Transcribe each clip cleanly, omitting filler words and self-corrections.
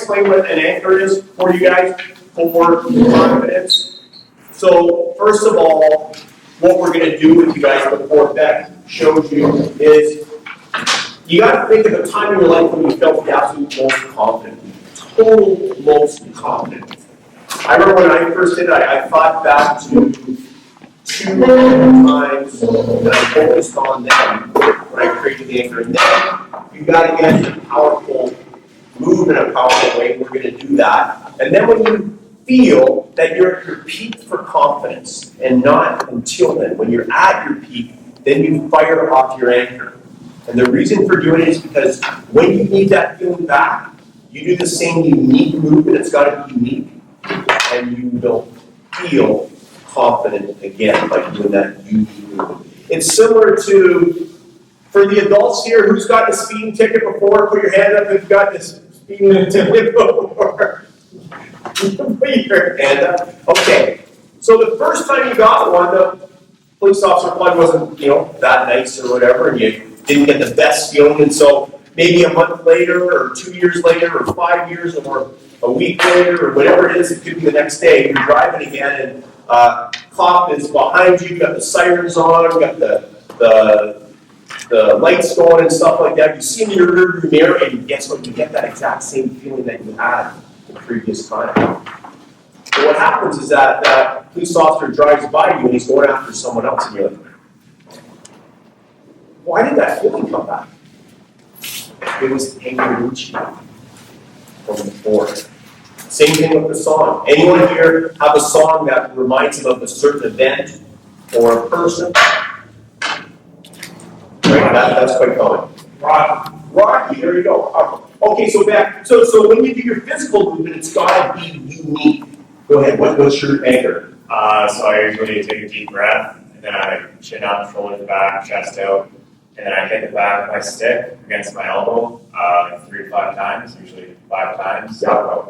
explain what an anchor is for you guys for confidence? So first of all, what we're going to do with you guys before Beck shows you is you got to think of a time in your life when you felt the absolute most confident, total most confident. I remember when I first did it, I thought back to 2 times that I focused on them when I created the anchor. And then you got to get a powerful move in a powerful way. We're going to do that. And then when you feel that you're at your peak for confidence, and not until then, when you're at your peak, then you fire off your anchor. And the reason for doing it is because when you need that feeling back, you do the same unique movement. It's got to be unique. And you will feel confident again by doing that unique movement. It's similar to, for the adults here, who's got the speeding ticket before? Put your hand up if you've got this speeding ticket before. Put your hand up. Okay. So the first time you got one, the police officer probably wasn't, that nice or whatever, and you didn't get the best feeling. And so maybe a month later, or 2 years later, or 5 years, or a week later, or whatever it is, it could be the next day, you're driving again, and cop is behind you, got the sirens on, got the lights going and stuff like that. You see in your rearview mirror, and guess what? You get that exact same feeling that you had the previous time. So what happens is that police officer drives by you and he's going after someone else, and you're like, why did that feeling come back? It was anger from before. Same thing with the song. Anyone here have a song that reminds them of a certain event or a person? Right, that's quite common. Rocky, there you go. Okay, so back. So when you do your physical movement, it's got to be unique. Go ahead. What's your anchor? So I usually take a deep breath, and then I chin up, shoulders back, chest out, and then I hit the back of my stick against my elbow 3 to 5 times, usually 5 times. Yeah.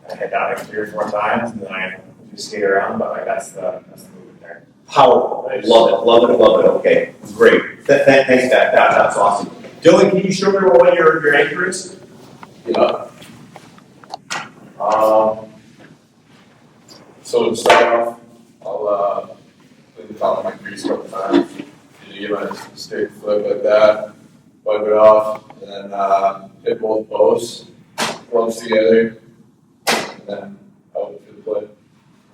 I hit that like 3 or 4 times, and then I just skate around, but that's the movement there. Powerful. I love it. Okay, great. Thanks, that's awesome. Dylan, can you show me what your anchor is? Yeah. So to start off, I'll put the top of my crease a couple times. You give my stick flip like that, wipe it off, and then hit both posts, clumps together, and then out for the play.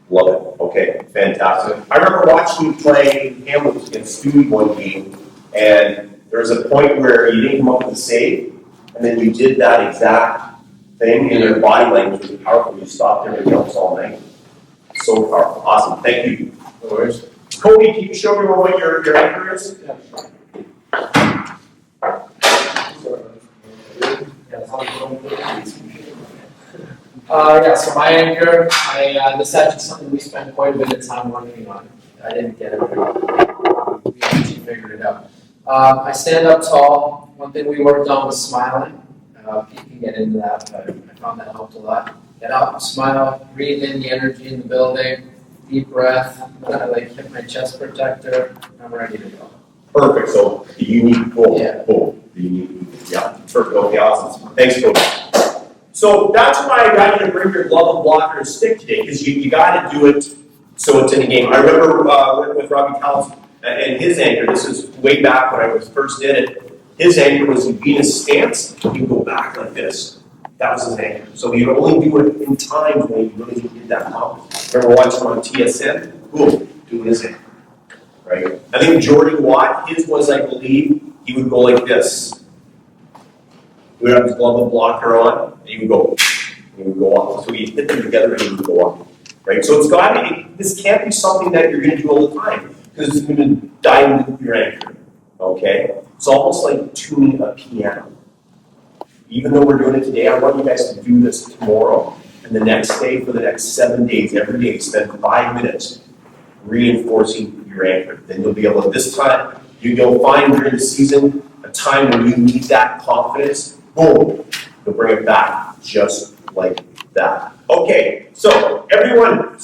Love it. Okay, fantastic. I remember watching you play Hamilton against Stewie one game, and there was a point where you didn't come up with a save, and then you did that exact thing, and your body language was powerful. You stopped everything else all night. So powerful. Awesome. Thank you. No worries. Cody, can you show me what your anchor is? So my anchor, this is actually something we spent quite a bit of time working on. I didn't get it right. We actually figured it out. I stand up tall. One thing we worked on was smiling. Pete can get into that, but I found that helped a lot. Get up, smile, breathe in the energy in the building, deep breath, hit my chest protector, I'm ready to go. Perfect. So the unique goal. Yeah. Cool. The unique. Yeah. Perfect. Okay. Awesome. Thanks, Cody. So that's why I got you to bring your glove and blocker and stick today, because you got to do it so it's in a game. I remember with Robbie Tallis and his anchor. This is way back when I first did it. His anchor was in Venus stance. He would go back like this. That was his anchor. So he would only do it in times when he really did that confidence. Remember watching him on TSN? Boom, doing his anchor. Right? I think Jordy Watt, his was, I believe, he would go like this. He would have his glove and blocker on, and he would go up. So he'd hit them together and he would go up. Right? So it's got to be, this can't be something that you're going to do all the time, because it's going to dilute your anchor. Okay? It's almost like tuning a piano. Even though we're doing it today, I want you guys to do this tomorrow and the next day for the next 7 days. Every day, spend 5 minutes reinforcing your anchor. Then you'll be able to, this time, you'll find during the season a time when you need that confidence. Boom, you'll bring it back just like that. Okay, so everyone,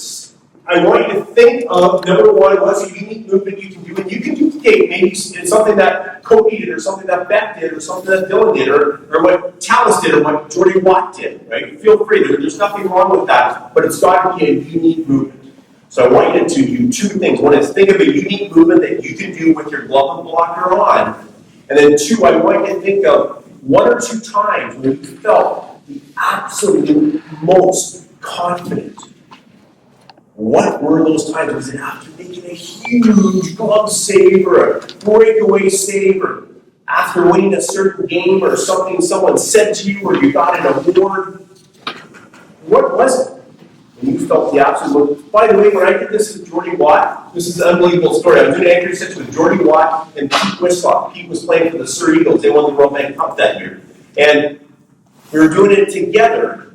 I want you to think of, number one, what's a unique movement you can do, and you can duplicate, maybe it's something that Cody did, or something that Beck did, or something that Dylan did, or what Tallis did, or what Jordy Watt did, right? Feel free, there's nothing wrong with that, but it's got to be a unique movement. So I want you to do two things. One is think of a unique movement that you can do with your glove and blocker on, and then two, I want you to think of one or two times when you felt the absolute most confident. What were those times? Was it after making a huge glove save or a breakaway save, or after winning a certain game, or something someone said to you, or you got an award? What was it? And you felt the absolute. By the way, when I did this with Jordy Watt, this is an unbelievable story. I was doing an anchoring session with Jordy Watt and Pete Wisloff. Pete was playing for the Sur Eagles. They won the World Bank Cup that year. And we were doing it together.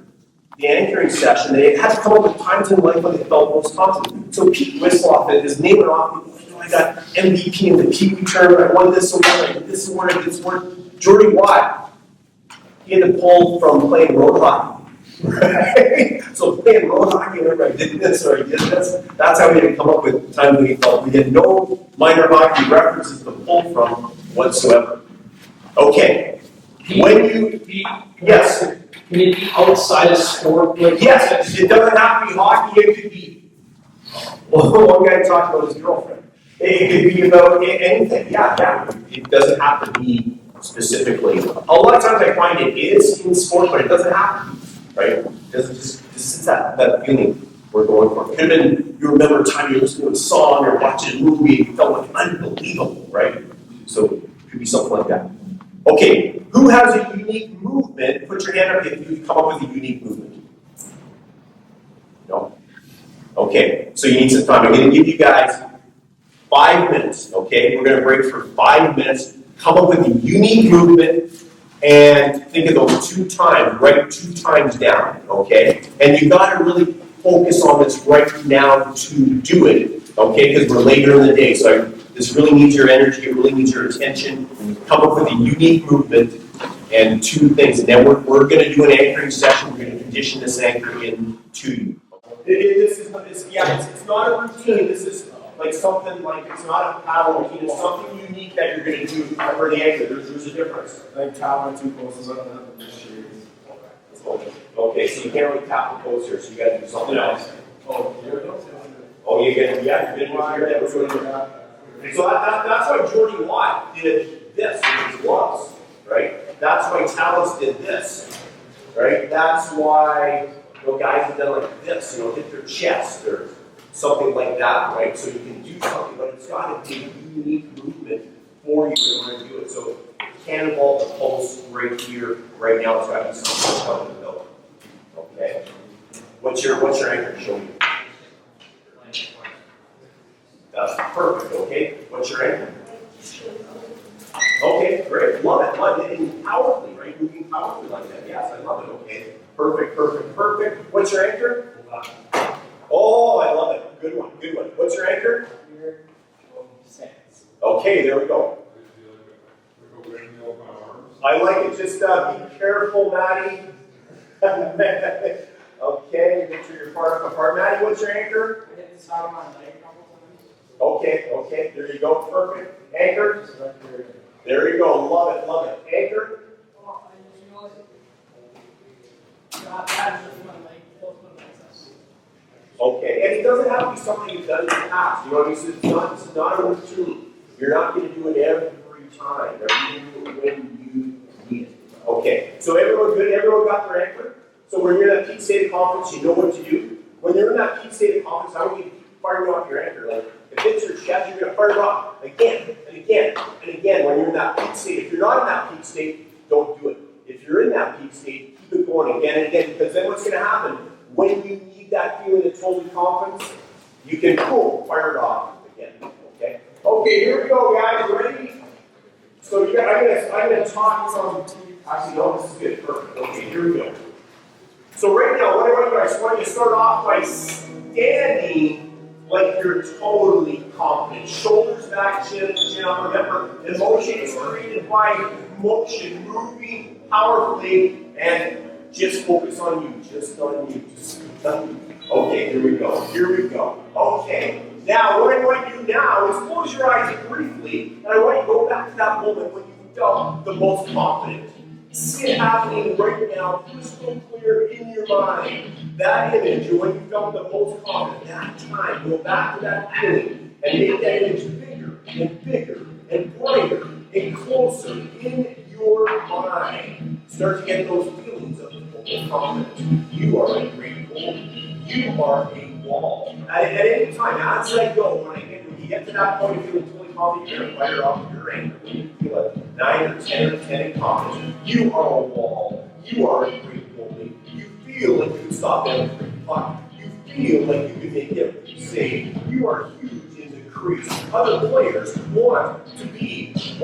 The anchoring session, they had to come up with times in life when they felt most confident. So Pete Wisloff is naming off, I got MVP in the Pee Wee tournament, I won this award, I did this award, I did this award. Jordy Watt, he had to pull from playing road hockey. Right? So playing road hockey, whenever I did this or I did this, that's how we had to come up with times when he felt. We had no minor hockey references to pull from whatsoever. Okay. When you, yes. Can it be outside of sport? Like, yes, it doesn't have to be hockey, it could be, well, one guy talked about his girlfriend. It could be about anything, yeah. It doesn't have to be specifically. A lot of times I find it is in sport, but it doesn't have to be, right? It doesn't just, this is that feeling we're going for. It could have been, you remember a time you listened to a song or watching a movie and you felt like unbelievable, right? So it could be something like that. Okay, who has a unique movement? Put your hand up if you've come up with a unique movement. No? Okay, so you need some time. I'm going to give you guys 5 minutes, okay? We're going to break for 5 minutes. Come up with a unique movement and think of those 2 times. Write 2 times down, okay? And you've got to really focus on this right now to do it, okay? Because we're later in the day, so this really needs your energy, it really needs your attention. Come up with a unique movement and 2 things. And then we're going to do an anchoring session. We're going to condition this anchor into you. It's not a routine. This is like something like, it's not a paddle routine. It's something unique that you're going to do for the anchor. There's a difference. Like tap 2 posts on the shoes. Okay, so you can't really tap the post here, so you got to do something else. Oh, you're going to, yeah, you're going to do that. So that's why Jordy Watt did this with his gloves, right? That's why Tallis did this, right? That's why guys have done like this, hit their chest or something like that, right? So you can do something, but it's got to be a unique movement for you in order to do it. So it can't involve the pulse right here, right now. It's got to be something coming to build. Okay. What's your anchor? Show me. That's perfect, okay? What's your anchor? Okay, great. Love it. And powerfully, right? Moving powerfully like that. Yes, I love it. Okay. Perfect. What's your anchor? Oh, I love it. Good one. What's your anchor? Okay, there we go. I like it. Just be careful, Maddie. Okay, make sure you're far enough apart. Maddie, what's your anchor? I hit the side of my leg a couple times. Okay, there you go. Perfect. Anchor? There you go. Love it. Anchor? Oh, I just realized that is just my leg. Okay, and it doesn't have to be something you've done in the past. You know what I mean? This is not a routine. You're not going to do it every time. You're going to do it when you need it. Okay, so everyone good? Everyone got their anchor? So when you're in that peak state of confidence, you know what to do. When you're in that peak state of confidence, how do you keep firing off your anchor? Like, if it's your chest, you're going to fire it off again and again and again when you're in that peak state. If you're not in that peak state, don't do it. If you're in that peak state, keep it going again and again, because then what's going to happen? When you need that feeling of total confidence, you can, fire it off again. Okay, here we go, guys. Ready? So I'm going to talk some. Actually, no, this is good. Perfect. Okay, here we go. So right now, what I want you guys, I want you to start off by standing like you're totally confident. Shoulders back, chin up. Remember, emotion is created by motion, moving powerfully and Just focus on you, just on you, just on you. Okay, here we go, here we go. Okay, now what I want you to do now is close your eyes briefly, and I want you to go back to that moment when you felt the most confident. See it happening right now, crystal clear in your mind. That image, when you felt the most confident, that time, go back to that feeling and make that image bigger and brighter and closer in your mind. Start to get those feelings of total confidence. You are a great goalie. You are a wall. At any time, as I go, when you get to that point of feeling totally confident, you're going to fire off your anger. When you feel like 9 or 10 or 10 in confidence, you are a wall. You are a great goalie. You feel like you can stop every puck. You feel like you can make every save. You are huge in the crease. Other players want you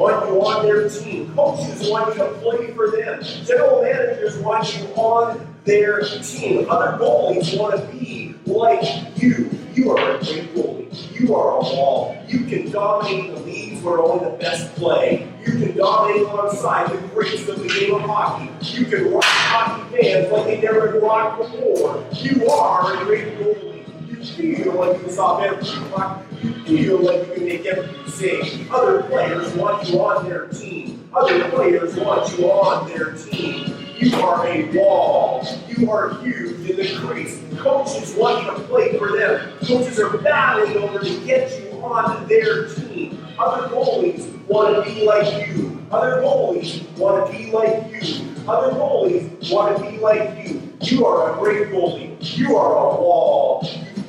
on their team. Coaches want you to play for them. General managers want you on their team. Other goalies want to be like you. You are a great goalie. You are a wall. You can dominate the leagues where only the best play. You can dominate alongside the greats of the game of hockey. You can rock hockey fans like they never rocked before. You are a great goalie. You feel like you can stop every puck. You feel like you can make every save. Other players want you on their team. Other players want you on their team. You are a wall. You are huge in the crease. Coaches want you to play for them. Coaches are battling over to get you on their team. Other goalies want to be like you. Other goalies want to be like you. Other goalies want to be like you. You are a great goalie. You are a wall.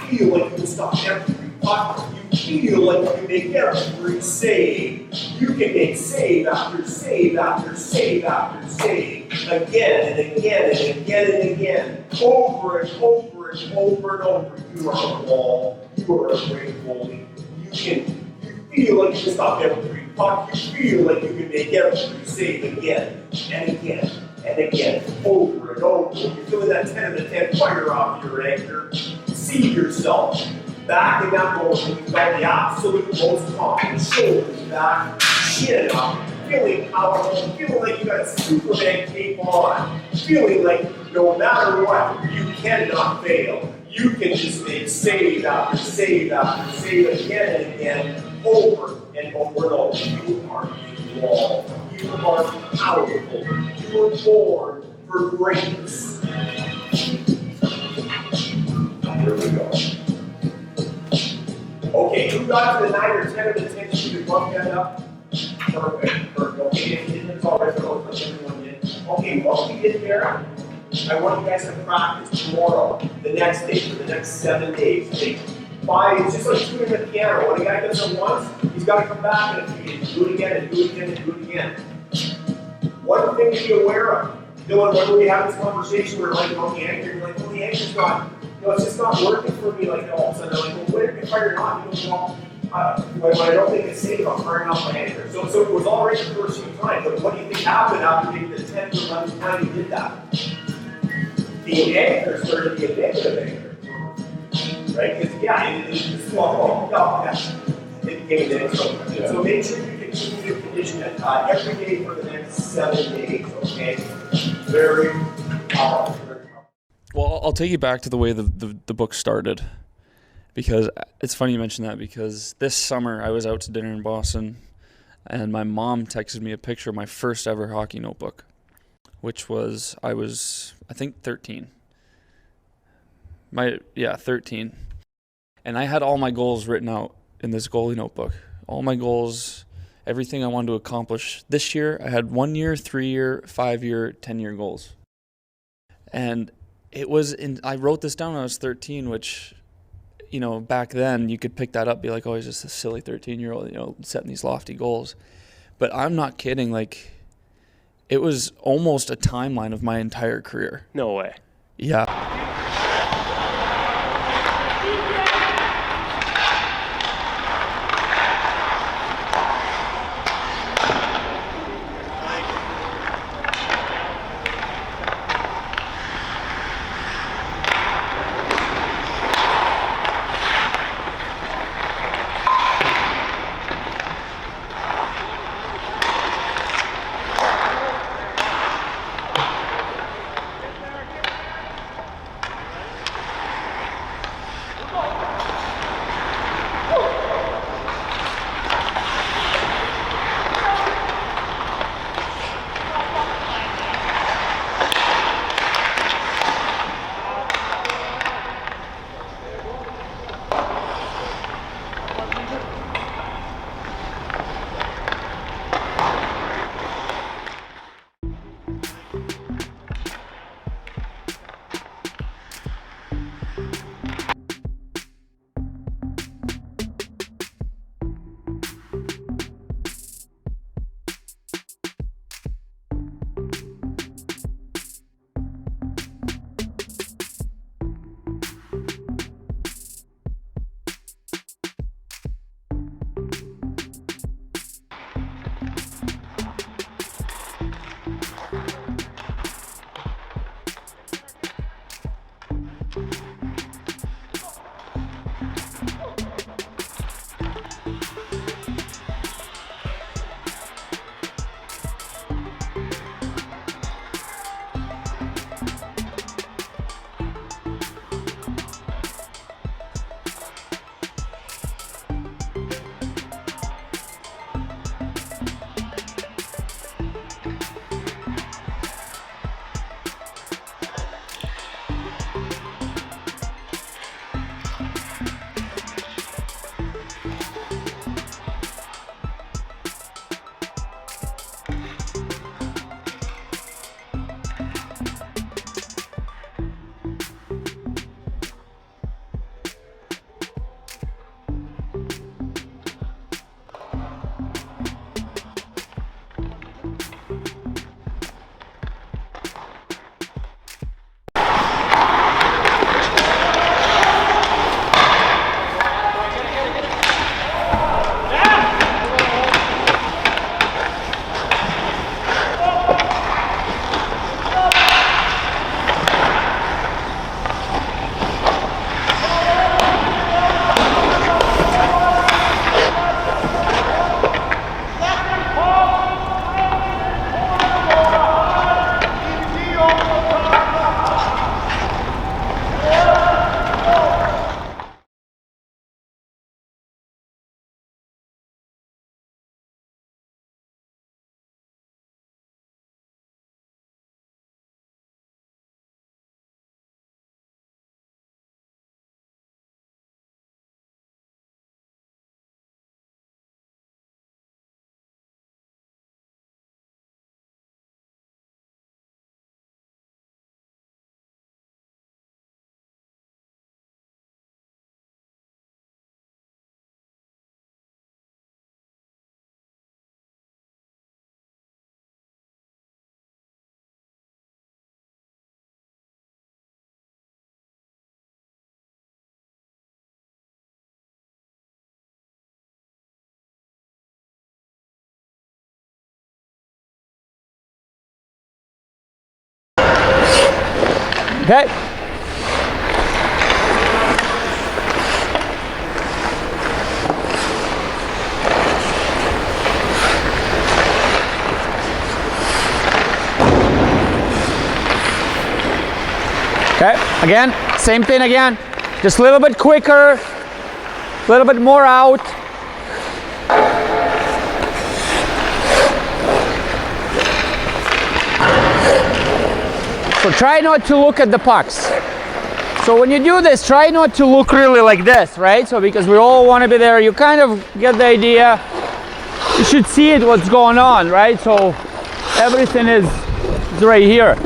You feel like you can stop every puck. You feel like you can make every save. You can make save after save after save after save. Again and again and again and again. Over and over and over and over. You are a wall. You are a great goalie. You feel like you can stop every puck. You feel like you can make every save again and again and again. Over and over. You're feeling that 10 out of 10 fire off your anchor. See yourself back in that moment when you felt the absolute most confident. Shoulders back, chin up, feeling powerful, feeling like you got a Superman cape on, feeling like no matter what, you cannot fail. You can just make save after save after save again and again, over and over and over. You are a wall. You are powerful. You were born for greatness. Here we go. Okay, who got to the 9 or 10 of the 10 you could bump that up? Perfect. Okay, if you didn't, it's all right, but everyone did. Okay, once we get there, I want you guys to practice tomorrow, the next day, for the next 7 days. Okay? It's just like tuning the piano. When a guy does it once, he's got to come back in a few days, do it again, and do it again, and do it again. One thing to be aware of, Dylan, when we have this conversation, we're like, on the anchor, you're like, well, the anchor's not, it's just not working for me, like, all of a sudden, they're like, well, if I not, when I don't think it's safe, I'm firing off my anchor. So it was all right the first few times, but what do you think happened after maybe the 10th or 11th time you did that? The anchor started to be a negative anchor. Right? Because, it's small. It became a negative. So make sure you continue to condition it every day for the next 7 days, okay? Very powerful. Well, I'll take you back to the way the book started, because it's funny you mention that, because this summer I was out to dinner in Boston, and my mom texted me a picture of my first ever hockey notebook, which was, I think 13. 13. And I had all my goals written out in this goalie notebook. All my goals, everything I wanted to accomplish this year. I had 1 year, 3 year, 5 year, 10-year goals. And I wrote this down when I was 13, which, back then you could pick that up, be like, oh, he's just a silly 13-year-old, setting these lofty goals. But I'm not kidding, it was almost a timeline of my entire career. No way. Yeah. Okay. Okay, again, same thing again. Just a little bit quicker, a little bit more out. So try not to look at the pucks. So when you do this, try not to look really like this, right? So because we all want to be there, you kind of get the idea. You should see it, what's going on, right? So everything is right here.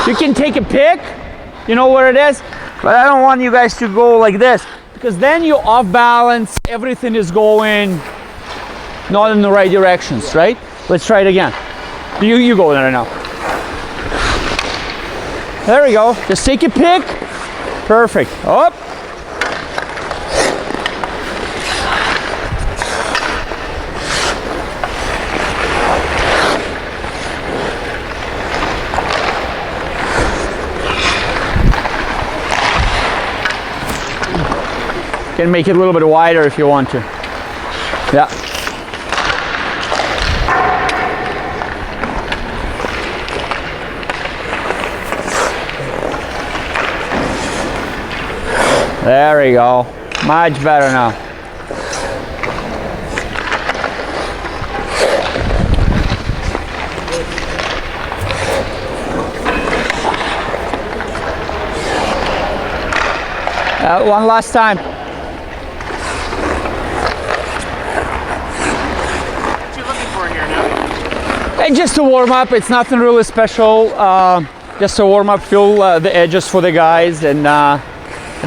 You can take a pic, you know where it is, but I don't want you guys to go like this, because then you're off balance, everything is going not in the right directions, right? Let's try it again. You go there now. There we go, just take a pic. Perfect, up. Can make it a little bit wider if you want to. Yeah. There we go. Much better now. One last time. And just to warm up, it's nothing really special. Just to warm up, feel the edges for the guys, and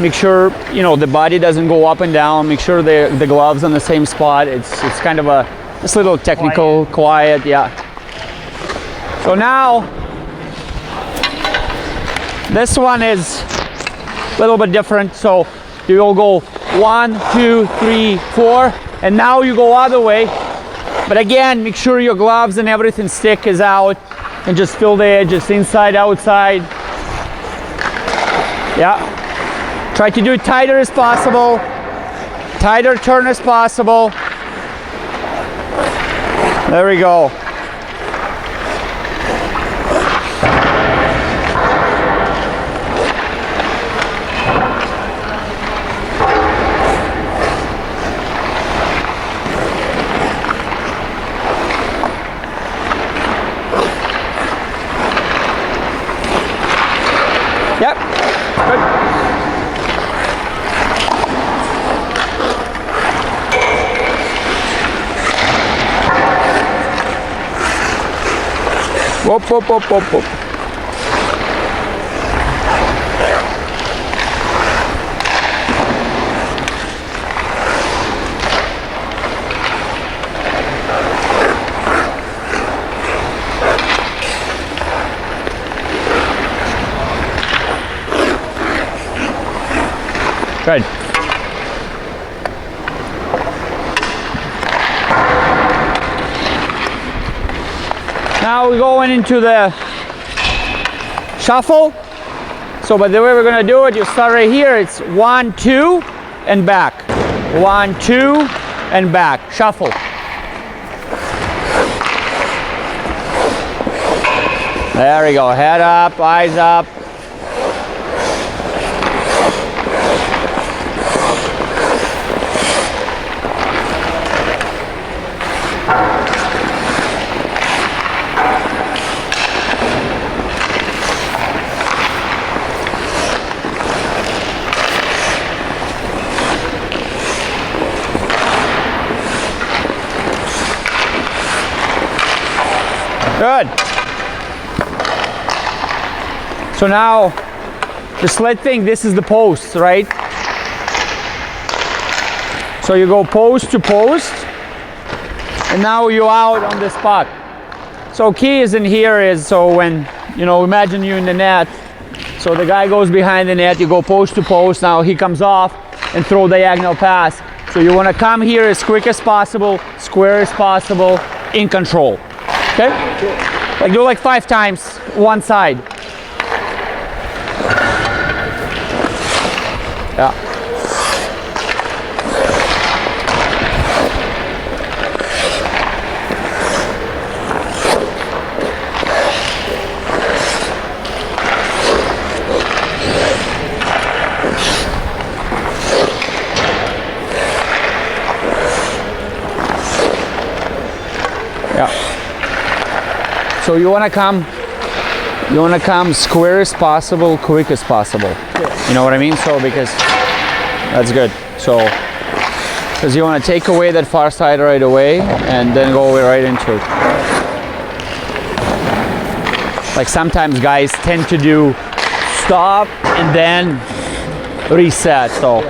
make sure the body doesn't go up and down. Make sure the gloves on the same spot. It's kind of just a little technical, quiet, yeah. So now this one is a little bit different. So you will go 1, 2, 3, 4, and now you go other way. But again, make sure your gloves and everything stick is out, and just feel the edges inside, outside. Yeah. Try to do it tighter as possible, tighter turn as possible. There we go. Yep, good. Whoop, whoop, whoop, whoop, whoop. Good. Now we're going into the shuffle. So, but the way we're going to do it, you start right here. It's 1, 2, and back. 1, 2, and back. Shuffle. There we go. Head up, eyes up. Good. So now, the sled thing, this is the post, right? So you go post to post, and now you're out on this puck. So key is in here is, so when, imagine you in the net, so the guy goes behind the net, you go post to post, now he comes off and throw diagonal pass. So you want to come here as quick as possible, square as possible, in control. Okay? Do like 5 times, one side. Yeah. Yeah. So you want to come square as possible, quick as possible. You know what I mean? So because that's good. So because you want to take away that far side right away and then go right into it. Like sometimes guys tend to do stop and then reset. So.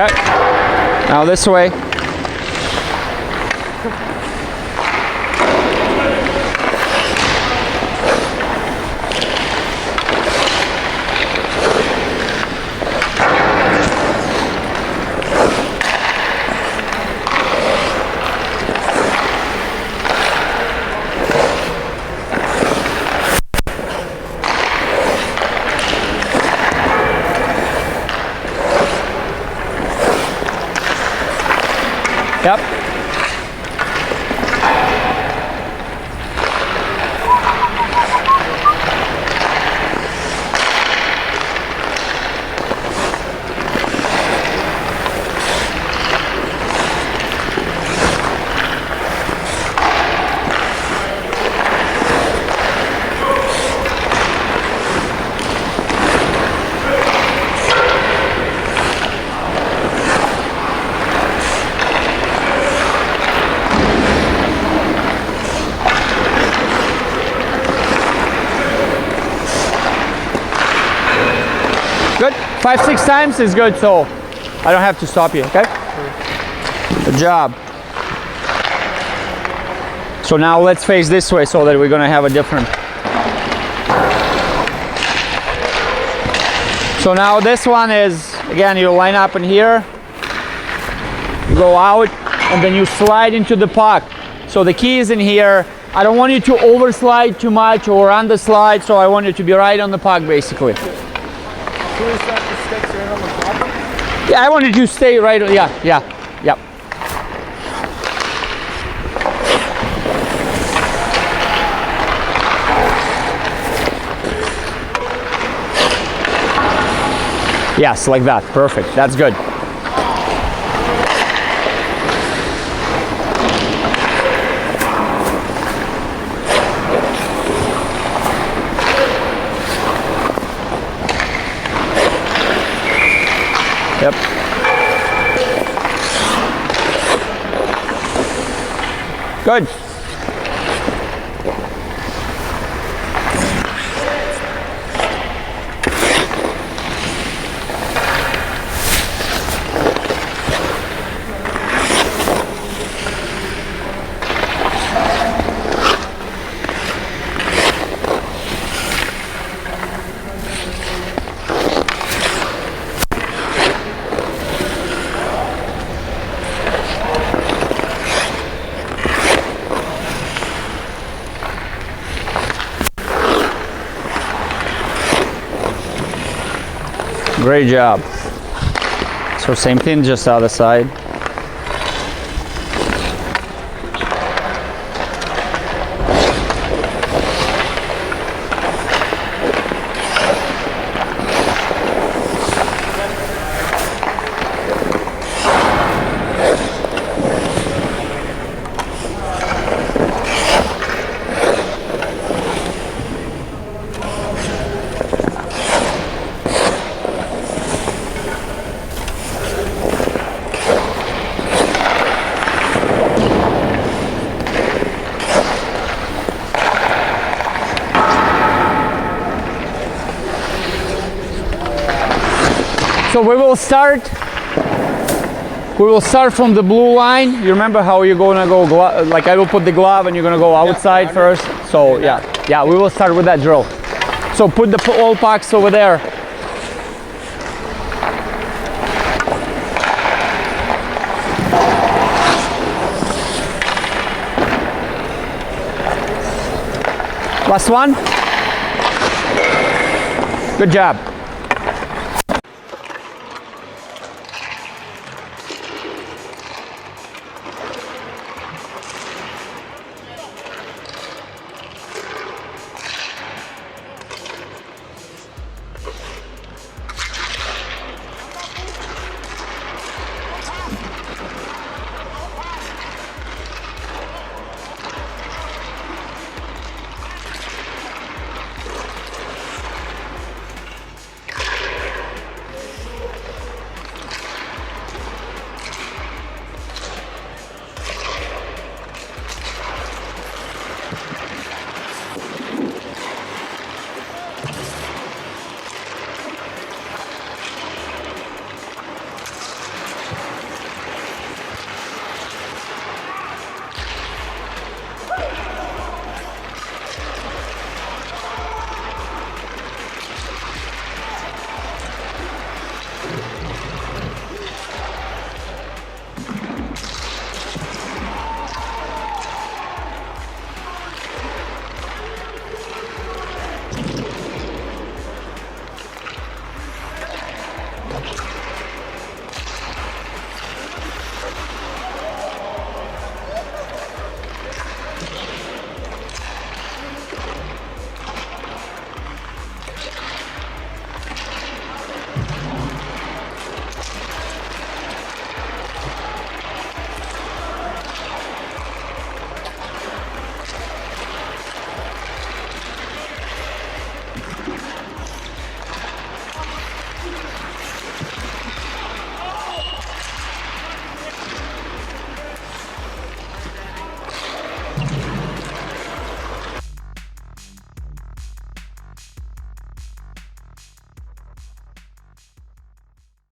Okay, now this way. Yep. Good. 5-6 times is good, so I don't have to stop you, okay? Good job. So now let's face this way so that we're gonna have a different. So now this one is, again, you line up in here, you go out, and then you slide into the puck. So the key is in here. I don't want you to overslide too much or underslide, so I want you to be right on the puck, basically. Yeah, I wanted to stay right. Yeah. Yes, like that. Perfect. That's good. Yep. Good. Great job. So same thing, just other side. So we will start from the blue line. You remember how you're gonna go, like I will put the glove and you're gonna go outside first. So yeah, we will start with that drill. So put the all pucks over there. Last one. Good job.